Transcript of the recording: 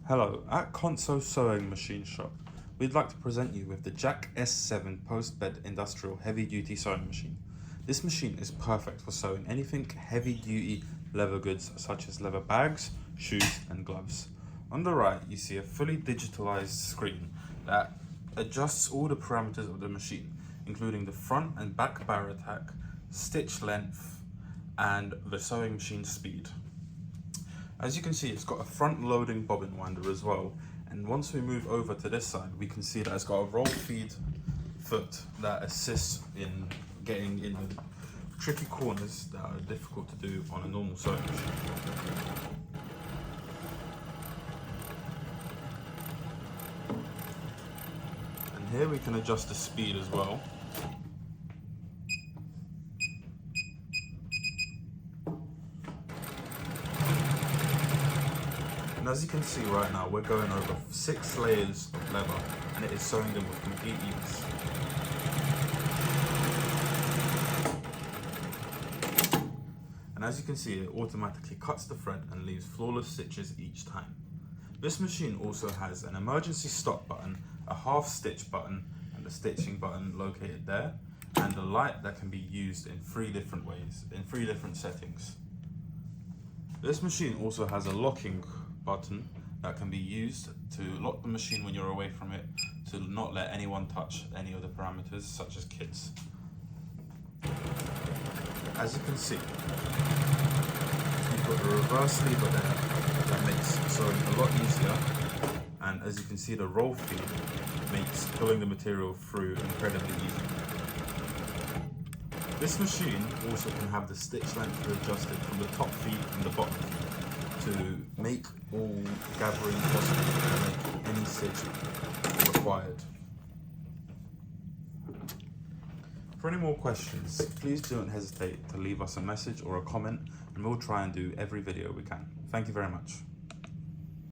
Hello, at Console Sewing Machine Shop, we'd like to present you with the Jack S7 post-bed industrial heavy-duty sewing machine. This machine is perfect for sewing anything heavy-duty leather goods such as leather bags, shoes and gloves. On the right, you see a fully digitalized screen that adjusts all the parameters of the machine, including the front and back bar attack, stitch length, and the sewing machine speed. As you can see, it's got a front loading bobbin winder as well, and once we move over to this side, we can see that it's got a roll feed foot that assists in getting in the tricky corners that are difficult to do on a normal sewing machine. And here we can adjust the speed as well. And as you can see right now, we're going over 6 layers of leather and it is sewing them with complete ease. And as you can see, it automatically cuts the thread and leaves flawless stitches each time. This machine also has an emergency stop button, a half stitch button and a stitching button located there, and a light that can be used in 3 different ways, in 3 different settings. This machine also has a locking button that can be used to lock the machine when you're away from it, to not let anyone touch any of the parameters such as kids. As you can see, you've got the reverse lever there that makes sewing a lot easier, and as you can see, the roll feed makes pulling the material through incredibly easy. This machine also can have the stitch length adjusted from the top feet and the bottom feet to make all gathering possible and make any stitch required. For any more questions, please don't hesitate to leave us a message or a comment, and we'll try and do every video we can. Thank you very much.